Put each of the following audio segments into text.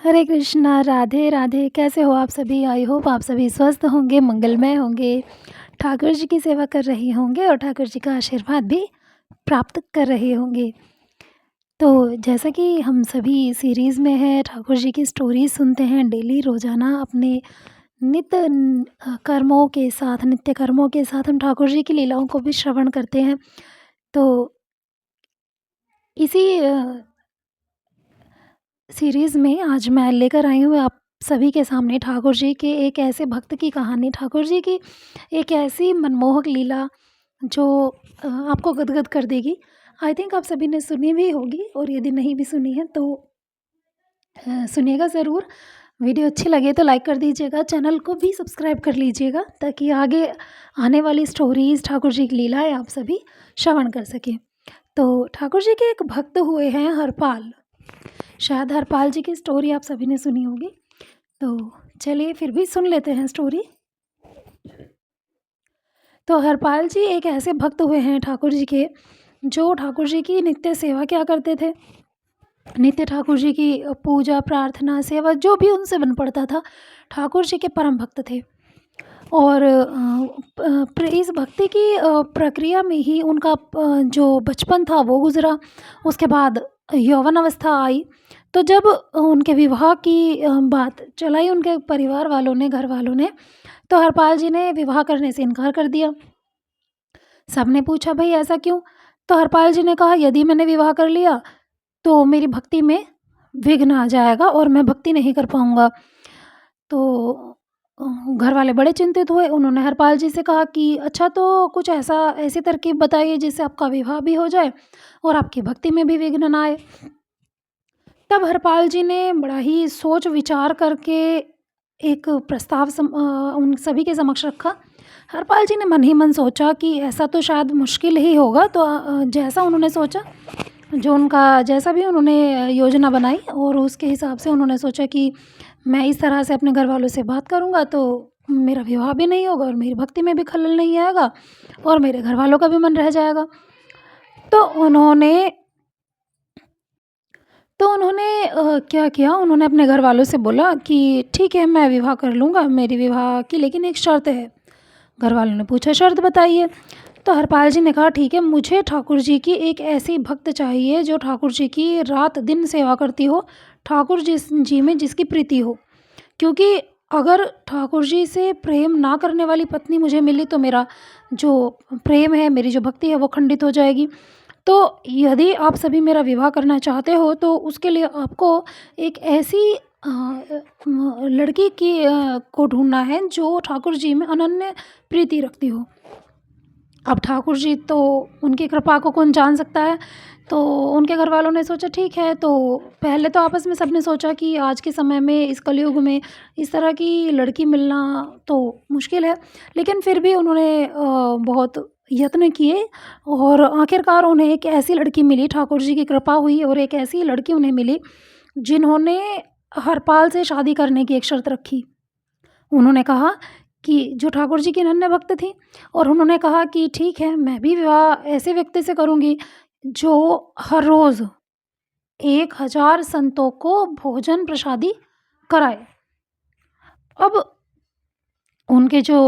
हरे कृष्णा, राधे राधे। कैसे हो आप सभी? आई होप आप सभी स्वस्थ होंगे, मंगलमय होंगे, ठाकुर जी की सेवा कर रहे होंगे और ठाकुर जी का आशीर्वाद भी प्राप्त कर रहे होंगे। तो जैसा कि हम सभी सीरीज़ में हैं, ठाकुर जी की स्टोरीज़ सुनते हैं डेली, रोज़ाना अपने कर्मों के साथ, नित्य कर्मों के साथ हम ठाकुर जी की लीलाओं को भी श्रवण करते हैं। तो इसी सीरीज़ में आज मैं लेकर आई हूँ आप सभी के सामने ठाकुर जी के एक ऐसे भक्त की कहानी, ठाकुर जी की एक ऐसी मनमोहक लीला जो आपको गदगद कर देगी। आई थिंक आप सभी ने सुनी भी होगी और यदि नहीं भी सुनी है तो सुनिएगा ज़रूर। वीडियो अच्छी लगे तो लाइक कर दीजिएगा, चैनल को भी सब्सक्राइब कर लीजिएगा ताकि आगे आने वाली स्टोरीज़, ठाकुर जी की लीलाएँ आप सभी श्रवण कर सकें। तो ठाकुर जी के एक भक्त हुए हैं हरपाल। शायद हरपाल जी की स्टोरी आप सभी ने सुनी होगी, तो चलिए फिर भी सुन लेते हैं स्टोरी। तो हरपाल जी एक ऐसे भक्त हुए हैं ठाकुर जी के, जो ठाकुर जी की नित्य सेवा क्या करते थे। नित्य ठाकुर जी की पूजा, प्रार्थना, सेवा जो भी उनसे बन पड़ता था, ठाकुर जी के परम भक्त थे। और इस भक्ति की प्रक्रिया में ही उनका जो बचपन था वो गुज़रा। उसके बाद यौवन अवस्था आई, तो जब उनके विवाह की बात चलाई उनके परिवार वालों ने, घर वालों ने, तो हरपाल जी ने विवाह करने से इनकार कर दिया। सबने पूछा भई ऐसा क्यों? तो हरपाल जी ने कहा यदि मैंने विवाह कर लिया तो मेरी भक्ति में विघ्न आ जाएगा और मैं भक्ति नहीं कर पाऊँगा। तो घर वाले बड़े चिंतित हुए। उन्होंने हरपाल जी से कहा कि अच्छा तो कुछ ऐसी तरकीब बताइए जिससे आपका विवाह भी हो जाए और आपकी भक्ति में भी विघ्न ना आए। तब हरपाल जी ने बड़ा ही सोच विचार करके एक प्रस्ताव उन सभी के समक्ष रखा। हरपाल जी ने मन ही मन सोचा कि ऐसा तो शायद मुश्किल ही होगा, तो जैसा उन्होंने सोचा, जो उनका जैसा भी उन्होंने योजना बनाई और उसके हिसाब से उन्होंने सोचा कि मैं इस तरह से अपने घर वालों से बात करूँगा तो मेरा विवाह भी नहीं होगा और मेरी भक्ति में भी खलल नहीं आएगा और मेरे घर वालों का भी मन रह जाएगा। तो उन्होंने क्या किया, उन्होंने अपने घर वालों से बोला कि ठीक है मैं विवाह कर लूँगा, मेरी विवाह की लेकिन एक शर्त है। घर वालों ने पूछा शर्त बताइए। तो हरपाल जी ने कहा ठीक है, मुझे ठाकुर जी की एक ऐसी भक्त चाहिए जो ठाकुर जी की रात दिन सेवा करती हो, ठाकुर जी में जिसकी प्रीति हो। क्योंकि अगर ठाकुर जी से प्रेम ना करने वाली पत्नी मुझे मिली तो मेरा जो प्रेम है, मेरी जो भक्ति है वो खंडित हो जाएगी। तो यदि आप सभी मेरा विवाह करना चाहते हो तो उसके लिए आपको एक ऐसी लड़की को ढूँढना है जो ठाकुर जी में अनन्य प्रीति रखती हो। अब ठाकुर जी तो उनकी कृपा को कौन जान सकता है। तो उनके घर वालों ने सोचा ठीक है, तो पहले तो आपस में सबने सोचा कि आज के समय में इस कलयुग में इस तरह की लड़की मिलना तो मुश्किल है। लेकिन फिर भी उन्होंने बहुत यत्न किए और आखिरकार उन्हें एक ऐसी लड़की मिली, ठाकुर जी की कृपा हुई और एक ऐसी लड़की उन्हें मिली जिन्होंने हरपाल से शादी करने की एक शर्त रखी। उन्होंने कहा कि जो ठाकुर जी की अनन्य भक्त थी और उन्होंने कहा कि ठीक है मैं भी विवाह ऐसे व्यक्ति से करूँगी जो हर रोज़ 1000 संतों को भोजन प्रसादी कराए। अब उनके जो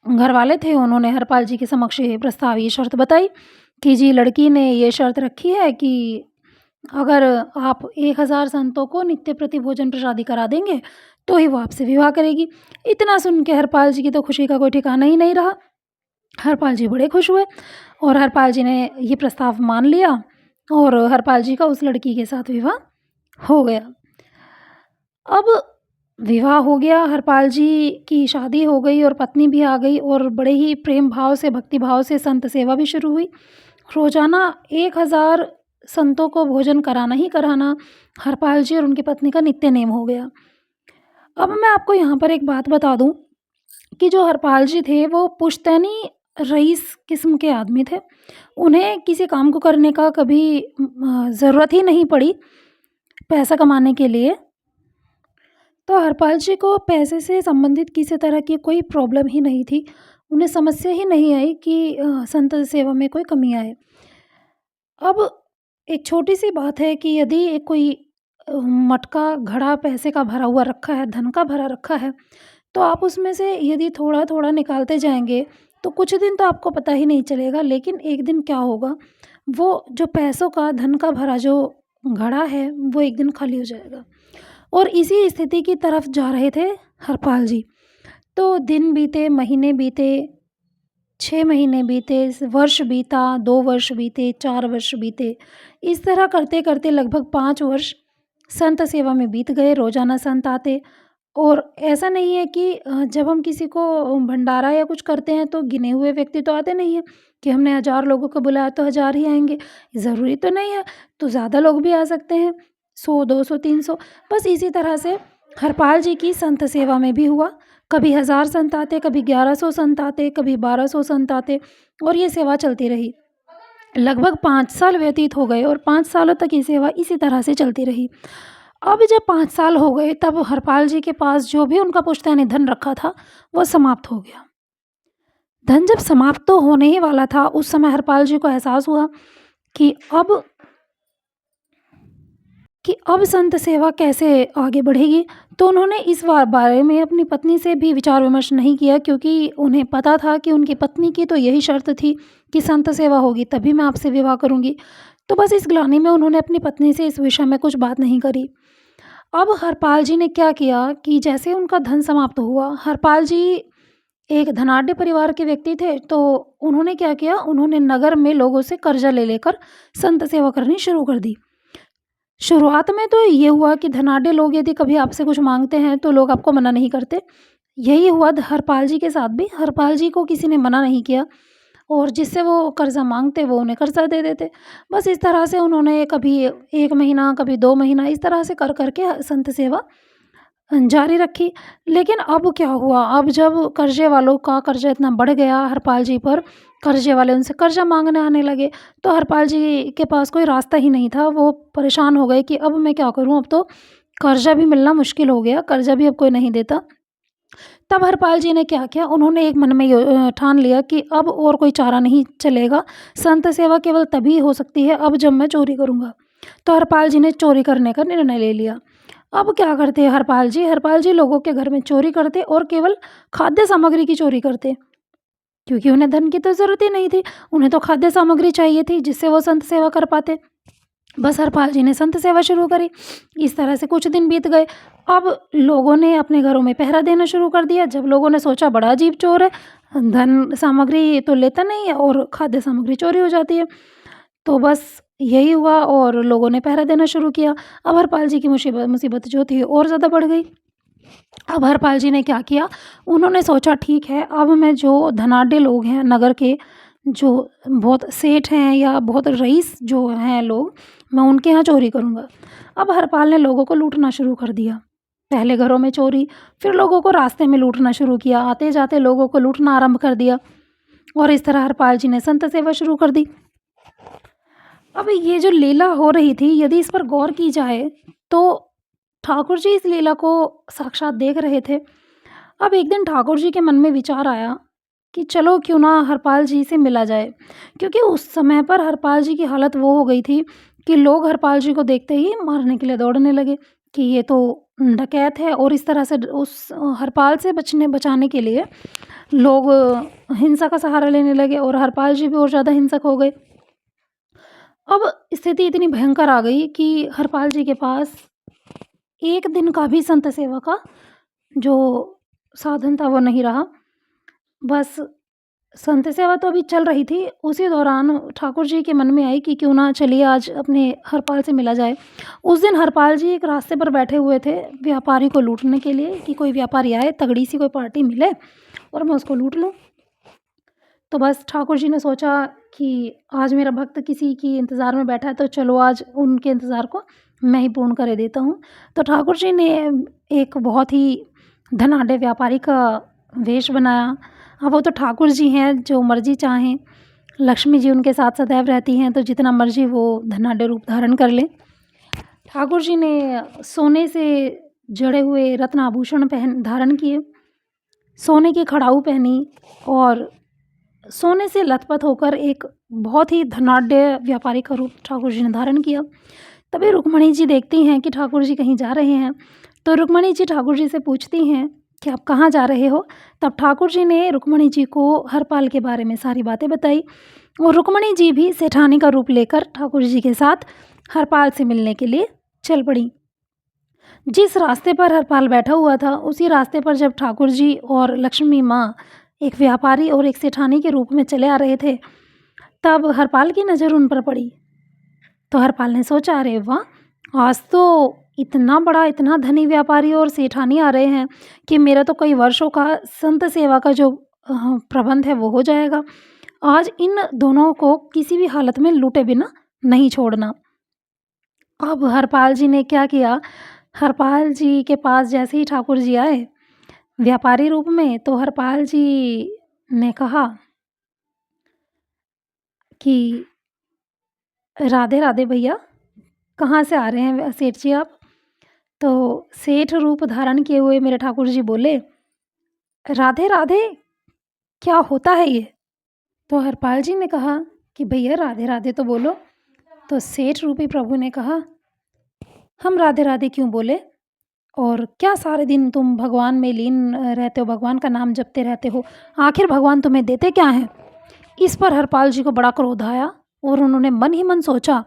घरवाले थे उन्होंने हरपाल जी के समक्ष ये प्रस्ताव, ये शर्त बताई कि जी लड़की ने ये शर्त रखी है कि अगर आप 1000 संतों को नित्य प्रति भोजन प्रसादी करा देंगे तो ही वो आपसे विवाह करेगी। इतना सुन के हरपाल जी की तो खुशी का कोई ठिकाना ही नहीं रहा। हरपाल जी बड़े खुश हुए और हरपाल जी ने ये प्रस्ताव मान लिया और हरपाल जी का उस लड़की के साथ विवाह हो गया। अब विवाह हो गया, हरपाल जी की शादी हो गई और पत्नी भी आ गई और बड़े ही प्रेम भाव से, भक्ति भाव से संत सेवा भी शुरू हुई। रोज़ाना 1000 संतों को भोजन कराना ही कराना हरपाल जी और उनकी पत्नी का नित्य नेम हो गया। अब मैं आपको यहाँ पर एक बात बता दूँ कि जो हरपाल जी थे वो पुश्तैनी रईस किस्म के आदमी थे। उन्हें किसी काम को करने का कभी ज़रूरत ही नहीं पड़ी पैसा कमाने के लिए। तो हरपाल जी को पैसे से संबंधित किसी तरह की कोई प्रॉब्लम ही नहीं थी। उन्हें समस्या ही नहीं आई कि संत सेवा में कोई कमी आए। अब एक छोटी-सी बात है कि यदि कोई मटका घड़ा पैसे का भरा हुआ रखा है, धन का भरा रखा है, तो आप उसमें से यदि थोड़ा-थोड़ा निकालते जाएँगे, तो कुछ दिन तो आपको पता ही नहीं चलेगा, लेकिन एक दिन क्या होगा, वो जो पैसों का, धन का भरा जो घड़ा है, वो एक दिन खाली हो जाएगा। और इसी स्थिति की तरफ जा रहे थे हरपाल जी। तो दिन बीते, महीने बीते, 6 महीने बीते, वर्ष बीता, 2 वर्ष बीते, 4 वर्ष बीते। इस तरह करते-करते लगभग 5 वर्ष संत सेवा में बीत गए। रोज़ाना संत आते, और ऐसा नहीं है कि जब हम किसी को भंडारा या कुछ करते हैं तो गिने हुए व्यक्ति तो आते नहीं हैं कि हमने 1000 लोगों को बुलाया तो 1000 ही आएँगे, ज़रूरी तो नहीं है, तो ज़्यादा लोग भी आ सकते हैं, 100, 200, 300। बस इसी तरह से हरपाल जी की संत सेवा में भी हुआ। कभी 1000 संत आते, कभी 1100 संत आते, कभी 1200 संत आते, और ये सेवा चलती रही। लगभग 5 साल व्यतीत हो गए, और 5 सालों तक ये सेवा इसी तरह से चलती रही। अब जब 5 साल हो गए, तब हरपाल जी के पास जो भी उनका पुश्तैनी धन रखा था, वो समाप्त हो गया। धन जब समाप्त तो होने ही वाला था, उस समय हरपाल जी को एहसास हुआ कि अब संत सेवा कैसे आगे बढ़ेगी। तो उन्होंने इस बारे में अपनी पत्नी से भी विचार विमर्श नहीं किया, क्योंकि उन्हें पता था कि उनकी पत्नी की तो यही शर्त थी कि संत सेवा होगी तभी मैं आपसे विवाह करूँगी। तो बस इस ग्लानि में उन्होंने अपनी पत्नी से इस विषय में कुछ बात नहीं करी। अब हरपाल जी ने क्या किया कि जैसे उनका धन समाप्त हुआ, हरपाल जी एक धनाढ्य परिवार के व्यक्ति थे, तो उन्होंने क्या किया, उन्होंने नगर में लोगों से कर्जा ले लेकर संत सेवा करनी शुरू कर दी। शुरुआत में तो ये हुआ कि धनाढ्य लोग यदि कभी आपसे कुछ माँगते हैं तो लोग आपको मना नहीं करते। यही हुआ हरपाल जी के साथ भी। हरपाल जी को किसी ने मना नहीं किया, और जिससे वो कर्ज़ा माँगते वो उन्हें कर्ज़ा दे देते। बस इस तरह से उन्होंने कभी 1 महीना, कभी 2 महीना, इस तरह से कर के संत सेवा जारी रखी। लेकिन अब क्या हुआ, अब जब कर्ज़े वालों का कर्ज़ा इतना बढ़ गया हरपाल जी पर, कर्ज़े वाले उनसे कर्ज़ा माँगने आने लगे, तो हरपाल जी के पास कोई रास्ता ही नहीं था। वो परेशान हो गए कि अब मैं क्या करूँ, अब तो कर्ज़ा भी मिलना मुश्किल हो गया, कर्ज़ा भी अब कोई नहीं देता। तब हरपाल जी ने क्या किया, उन्होंने एक मन में ठान लिया कि अब और कोई चारा नहीं चलेगा, संत सेवा केवल तभी हो सकती है अब जब मैं चोरी करूँगा। तो हरपाल जी ने चोरी करने का निर्णय ले लिया। अब क्या करते हरपाल जी, हरपाल जी लोगों के घर में चोरी करते, और केवल खाद्य सामग्री की चोरी करते, क्योंकि उन्हें धन की तो ज़रूरत ही नहीं थी, उन्हें तो खाद्य सामग्री चाहिए थी जिससे वो संत सेवा कर पाते। बस हरपाल जी ने संत सेवा शुरू करी। इस तरह से कुछ दिन बीत गए। अब लोगों ने अपने घरों में पहरा देना शुरू कर दिया। जब लोगों ने सोचा बड़ा अजीब चोर है, धन सामग्री तो लेता नहीं है और खाद्य सामग्री चोरी हो जाती है, तो बस यही हुआ, और लोगों ने पहरा देना शुरू किया। अब हरपाल जी की मुसीबत जो थी और ज़्यादा बढ़ गई। अब हरपाल जी ने क्या किया, उन्होंने सोचा ठीक है, अब मैं जो धनाढ्य लोग हैं नगर के, जो बहुत सेठ हैं या बहुत रईस जो हैं लोग, मैं उनके यहाँ चोरी करूँगा। अब हरपाल ने लोगों को लूटना शुरू कर दिया। पहले घरों में चोरी, फिर लोगों को रास्ते में लूटना शुरू किया, आते-जाते लोगों को लूटना आरंभ कर दिया, और इस तरह हरपाल जी ने संत सेवा शुरू कर दी। अब ये जो लीला हो रही थी, यदि इस पर गौर की जाए, तो ठाकुर जी इस लीला को साक्षात देख रहे थे। अब एक दिन ठाकुर जी के मन में विचार आया कि चलो क्यों ना हरपाल जी से मिला जाए, क्योंकि उस समय पर हरपाल जी की हालत वो हो गई थी कि लोग हरपाल जी को देखते ही मारने के लिए दौड़ने लगे कि ये तो डकैत है, और इस तरह से उस हरपाल से बचाने के लिए लोग हिंसा का सहारा लेने लगे, और हरपाल जी भी और ज़्यादा हिंसक हो गए। अब स्थिति इतनी भयंकर आ गई कि हरपाल जी के पास एक दिन का भी संत सेवा का जो साधन था वो नहीं रहा। बस संत सेवा तो अभी चल रही थी, उसी दौरान ठाकुर जी के मन में आई कि क्यों ना चलिए आज अपने हरपाल से मिला जाए। उस दिन हरपाल जी एक रास्ते पर बैठे हुए थे व्यापारी को लूटने के लिए, कि कोई व्यापारी आए, तगड़ी सी कोई पार्टी मिले और मैं उसको लूट लूँ। तो बस ठाकुर जी ने सोचा कि आज मेरा भक्त किसी की इंतज़ार में बैठा है, तो चलो आज उनके इंतज़ार को मैं ही पूर्ण कर देता हूँ। तो ठाकुर जी ने एक बहुत ही धनाढ्य व्यापारी का वेश बनाया। अब वो तो ठाकुर जी हैं, जो मर्ज़ी चाहें, लक्ष्मी जी उनके साथ सदैव रहती हैं, तो जितना मर्ज़ी वो धनाढ्य रूप धारण कर लें। ठाकुर जी ने सोने से जड़े हुए रत्न आभूषण धारण किए, सोने की खड़ाऊ पहनी, और सोने से लथपथ होकर एक बहुत ही धनाढ्य व्यापारी का रूप ठाकुर जी ने धारण किया। तभी रुक्मणी जी देखती हैं कि ठाकुर जी कहीं जा रहे हैं, तो रुक्मणी जी ठाकुर जी से पूछती हैं कि आप कहाँ जा रहे हो? तब ठाकुर जी ने रुक्मणी जी को हरपाल के बारे में सारी बातें बताई और रुक्मणी जी भी सेठानी का रूप लेकर ठाकुर जी के साथ हरपाल से मिलने के लिए चल पड़ी। जिस रास्ते पर हरपाल बैठा हुआ था, उसी रास्ते पर जब ठाकुर जी और लक्ष्मी माँ एक व्यापारी और एक सेठानी के रूप में चले आ रहे थे, तब हरपाल की नज़र उन पर पड़ी। तो हरपाल ने सोचा, अरे वाह, आज तो इतना बड़ा, इतना धनी व्यापारी और सेठानी आ रहे हैं कि मेरा तो कई वर्षों का संत सेवा का जो प्रबंध है वो हो जाएगा। आज इन दोनों को किसी भी हालत में लूटे बिना नहीं छोड़ना। अब हरपाल जी ने क्या किया, हरपाल जी के पास जैसे ही ठाकुर जी आए व्यापारी रूप में, तो हरपाल जी ने कहा कि राधे राधे भैया, कहाँ से आ रहे हैं सेठ जी आप? तो सेठ रूप धारण किए हुए मेरे ठाकुर जी बोले, राधे राधे, क्या होता है ये? तो हरपाल जी ने कहा कि भैया राधे राधे तो बोलो। तो सेठ रूपी प्रभु ने कहा, हम राधे राधे क्यों बोले? और क्या सारे दिन तुम भगवान में लीन रहते हो, भगवान का नाम जपते रहते हो, आखिर भगवान तुम्हें देते क्या हैं? इस पर हरपाल जी को बड़ा क्रोध आया और उन्होंने मन ही मन सोचा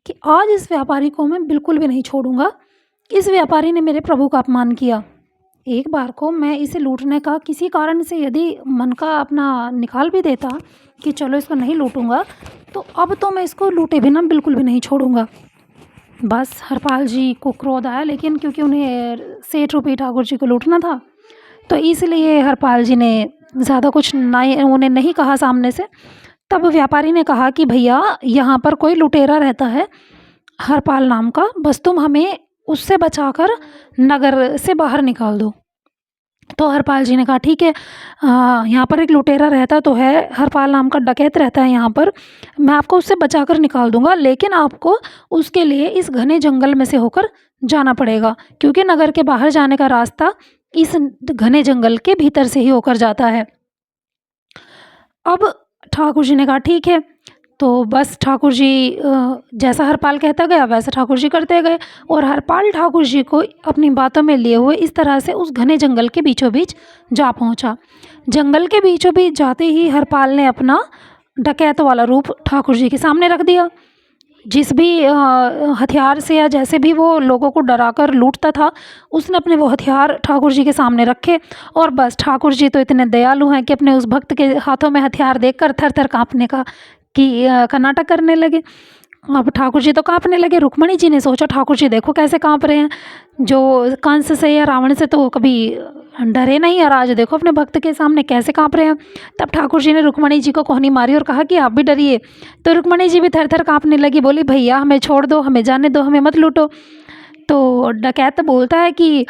कि आज इस व्यापारी को मैं बिल्कुल भी नहीं छोड़ूंगा। इस व्यापारी ने मेरे प्रभु का अपमान किया। एक बार को मैं इसे लूटने का किसी कारण से यदि मन का अपना निकाल भी देता कि चलो इसको नहीं लूटूंगा, तो अब तो मैं इसको लूटे बिना बिल्कुल भी नहीं छोड़ूंगा। बस हरपाल जी को क्रोध आया, लेकिन क्योंकि उन्हें सेठ रूपी ठाकुर जी को लूटना था, तो इसलिए हरपाल जी ने ज़्यादा कुछ नहीं, उन्हें नहीं कहा सामने से। तब व्यापारी ने कहा कि भैया, यहाँ पर कोई लुटेरा रहता है हरपाल नाम का, बस तुम हमें उससे बचाकर नगर से बाहर निकाल दो। तो हरपाल जी ने कहा ठीक है, यहाँ पर एक लुटेरा रहता तो है, हरपाल नाम का डकैत रहता है यहाँ पर, मैं आपको उससे बचाकर निकाल दूंगा, लेकिन आपको उसके लिए इस घने जंगल में से होकर जाना पड़ेगा, क्योंकि नगर के बाहर जाने का रास्ता इस घने जंगल के भीतर से ही होकर जाता है। अब ठाकुर जी ने कहा ठीक है। तो बस ठाकुर जी जैसा हरपाल कहता गया वैसा ठाकुर जी करते गए, और हरपाल ठाकुर जी को अपनी बातों में लिए हुए इस तरह से उस घने जंगल के बीचों बीच जा पहुंचा। जंगल के बीचों बीच जाते ही हरपाल ने अपना डकैत वाला रूप ठाकुर जी के सामने रख दिया। जिस भी हथियार से या जैसे भी वो लोगों को डराकर लूटता था, उसने अपने वो हथियार ठाकुर जी के सामने रखे, और बस ठाकुर जी तो इतने दयालु हैं कि अपने उस भक्त के हाथों में हथियार देखकर थर थर काँपने का नाटक करने लगे। अब ठाकुर जी तो काँपने लगे। रुक्मणी जी ने सोचा, ठाकुर जी देखो कैसे काँप रहे हैं, जो कंस से या रावण से तो कभी डरे नहीं, और आज देखो अपने भक्त के सामने कैसे काँप रहे हैं। तब ठाकुर जी ने रुक्मणी जी को कोहनी मारी और कहा कि आप भी डरिए। तो रुक्मणी जी भी थर थर काँपने लगी, बोली भैया हमें छोड़ दो, हमें जाने दो, हमें मत लूटो। तो डकैत बोलता है कि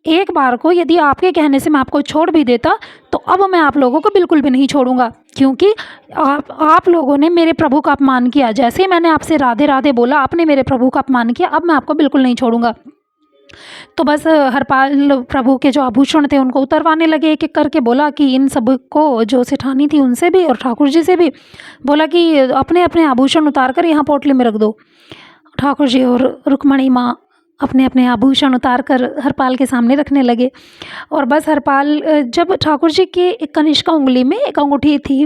एक बार को यदि आपके कहने से मैं आपको छोड़ भी देता, तो अब मैं आप लोगों को बिल्कुल भी नहीं छोड़ूंगा, क्योंकि आप लोगों ने मेरे प्रभु का अपमान किया। जैसे ही मैंने आपसे राधे राधे बोला, आपने मेरे प्रभु का अपमान किया, अब मैं आपको बिल्कुल नहीं छोड़ूंगा। तो बस हरपाल प्रभु के जो आभूषण थे उनको उतरवाने लगे एक एक करके। बोला कि इन सब को, जो सेठानी थी उनसे भी और ठाकुर जी से भी, बोला कि अपने अपने आभूषण उतार कर यहाँ पोटली में रख दो। ठाकुर जी और रुक्मणी माँ अपने अपने आभूषण उतार कर हरपाल के सामने रखने लगे। और बस हरपाल, जब ठाकुर जी के एक कनिष्का उंगली में एक अंगूठी थी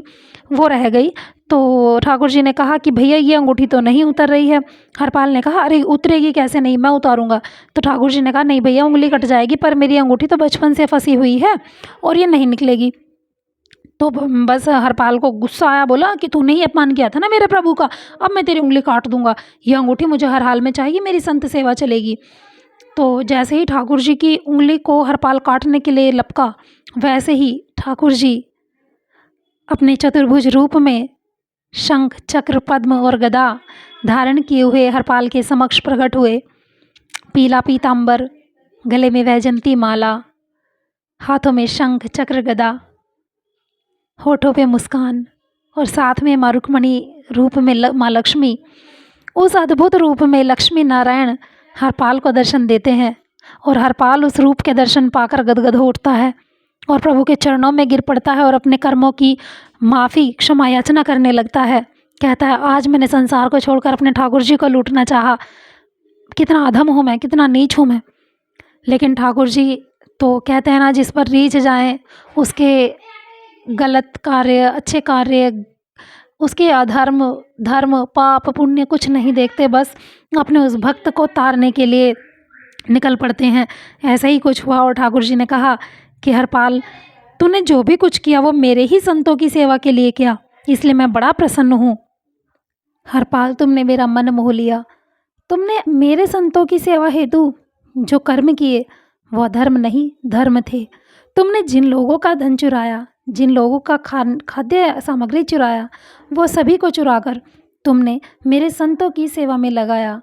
वो रह गई, तो ठाकुर जी ने कहा कि भैया ये अंगूठी तो नहीं उतर रही है। हरपाल ने कहा, अरे उतरेगी कैसे नहीं, मैं उतारूंगा। तो ठाकुर जी ने कहा, नहीं भैया उंगली कट जाएगी, पर मेरी अंगूठी तो बचपन से फंसी हुई है और ये नहीं निकलेगी। तो बस हरपाल को गुस्सा आया, बोला कि तूने ही अपमान किया था ना मेरे प्रभु का, अब मैं तेरी उंगली काट दूंगा, ये अंगूठी मुझे हर हाल में चाहिए, मेरी संत सेवा चलेगी। तो जैसे ही ठाकुर जी की उंगली को हरपाल काटने के लिए लपका, वैसे ही ठाकुर जी अपने चतुर्भुज रूप में शंख चक्र पद्म और गदा धारण किए हुए हरपाल के समक्ष प्रकट हुए। पीला पीतांबर, गले में वैजंती माला, हाथों में शंख चक्र गदा, होठों पे मुस्कान, और साथ में माँ रुक्मणी रूप में माँ लक्ष्मी। उस अद्भुत रूप में लक्ष्मी नारायण हरपाल को दर्शन देते हैं, और हरपाल उस रूप के दर्शन पाकर गदगद हो उठता है और प्रभु के चरणों में गिर पड़ता है और अपने कर्मों की माफ़ी क्षमा याचना करने लगता है। कहता है, आज मैंने संसार को छोड़कर अपने ठाकुर जी को लूटना चाहा, कितना अधम हूँ मैं, कितना नीच हूँ मैं। लेकिन ठाकुर जी तो कहते हैं ना, जिस पर रीझ जाएँ उसके गलत कार्य, अच्छे कार्य, उसके अधर्म, धर्म, पाप, पुण्य कुछ नहीं देखते, बस अपने उस भक्त को तारने के लिए निकल पड़ते हैं। ऐसा ही कुछ हुआ और ठाकुर जी ने कहा कि हरपाल, तूने जो भी कुछ किया वो मेरे ही संतों की सेवा के लिए किया, इसलिए मैं बड़ा प्रसन्न हूँ। हरपाल, तुमने मेरा मन मोह लिया। तुमने मेरे संतों की सेवा हेतु जो कर्म किए वह धर्म नहीं, धर्म थे। तुमने जिन लोगों का धन चुराया, जिन लोगों का खाद्य सामग्री चुराया, वो सभी को चुराकर तुमने मेरे संतों की सेवा में लगाया।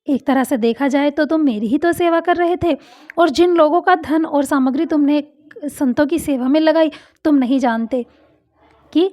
एक तरह से देखा जाए तो तुम मेरी ही तो सेवा कर रहे थे, और जिन लोगों का धन और सामग्री तुमने संतों की सेवा में लगाई, तुम नहीं जानते कि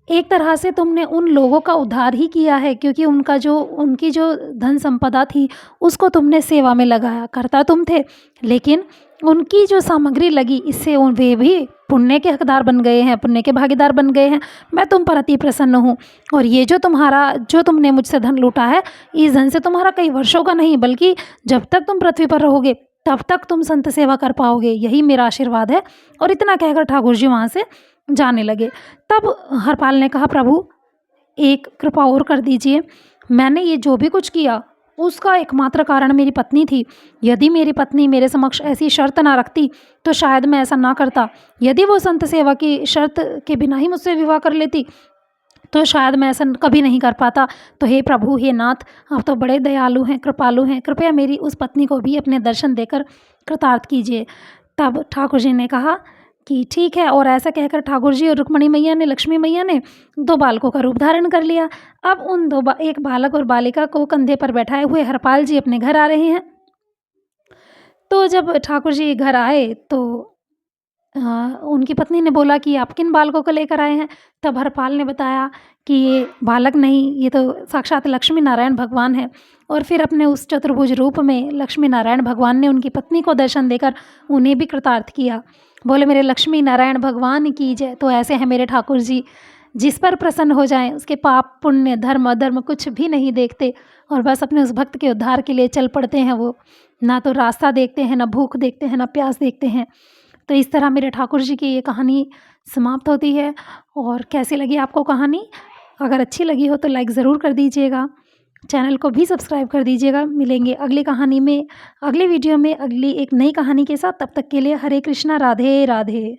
एक तरह से तुमने उन लोगों का उद्धार ही किया है, क्योंकि उनकी जो धन संपदा थी उसको तुमने सेवा में लगाया। करता तुम थे, लेकिन उनकी जो सामग्री लगी, इससे वे भी पुण्य के हकदार बन गए हैं, पुण्य के भागीदार बन गए हैं। मैं तुम पर अति प्रसन्न हूँ। और ये जो तुमने मुझसे धन लूटा है, इस धन से तुम्हारा कई वर्षों का नहीं, बल्कि जब तक तुम पृथ्वी पर रहोगे तब तक तुम संत सेवा कर पाओगे, यही मेरा आशीर्वाद है। और इतना कहकर ठाकुर जी वहाँ से जाने लगे। तब हरपाल ने कहा, प्रभु एक कृपा और कर दीजिए। मैंने ये जो भी कुछ किया उसका एकमात्र कारण मेरी पत्नी थी। यदि मेरी पत्नी मेरे समक्ष ऐसी शर्त ना रखती तो शायद मैं ऐसा ना करता। यदि वो संत सेवा की शर्त के बिना ही मुझसे विवाह कर लेती तो शायद मैं ऐसा कभी नहीं कर पाता। तो हे प्रभु, हे नाथ, आप तो बड़े दयालु हैं, कृपालु हैं, कृपया मेरी उस पत्नी को भी अपने दर्शन देकर कृतार्थ कीजिए। तब ठाकुर जी ने कहा कि ठीक है। और ऐसा कहकर ठाकुर जी और रुक्मणी मैया ने, लक्ष्मी मैया ने 2 बालकों का रूप धारण कर लिया। अब उन एक बालक और बालिका को कंधे पर बैठाए हुए हरपाल जी अपने घर आ रहे हैं। तो जब ठाकुर जी घर आए तो उनकी पत्नी ने बोला कि आप किन बालकों को लेकर आए हैं। तब हरपाल ने बताया कि ये बालक नहीं, ये तो साक्षात लक्ष्मी नारायण भगवान है। और फिर अपने उस चतुर्भुज रूप में लक्ष्मी नारायण भगवान ने उनकी पत्नी को दर्शन देकर उन्हें भी कृतार्थ किया। बोले, मेरे लक्ष्मी नारायण भगवान की जय। तो ऐसे हैं मेरे ठाकुर जी, जिस पर प्रसन्न हो जाएं उसके पाप, पुण्य, धर्म, अधर्म कुछ भी नहीं देखते, और बस अपने उस भक्त के उद्धार के लिए चल पड़ते हैं। वो ना तो रास्ता देखते हैं, ना भूख देखते हैं, ना प्यास देखते हैं। तो इस तरह मेरे ठाकुर जी की ये कहानी समाप्त होती है। और कैसी लगी आपको कहानी? अगर अच्छी लगी हो तो लाइक ज़रूर कर दीजिएगा, चैनल को भी सब्सक्राइब कर दीजिएगा। मिलेंगे अगली कहानी में, अगले वीडियो में, अगली एक नई कहानी के साथ। तब तक के लिए हरे कृष्णा, राधे राधे।